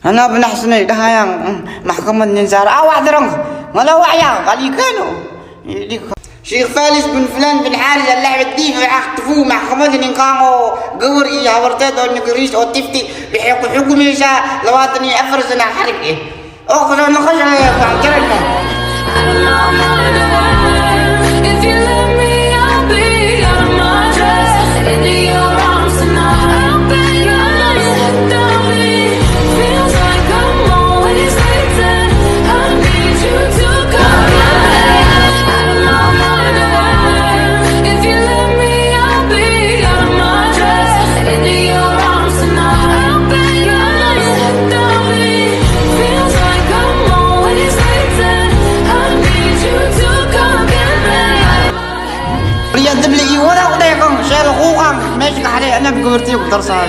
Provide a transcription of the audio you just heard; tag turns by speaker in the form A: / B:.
A: أنا بنحسن ده yang محكمة نزار واحد رنگ ولا وعيا قال كانوا شيخ فالس بن فلان بن حارث اللعب الديف يحتفوا محكمة نكانوا قوري هورتاد أو نقريش أو تفتي بحكم يشا لواتني أفرزنا حركة أو كنا نخش بعجلنا أنا بقولتي وقدر صار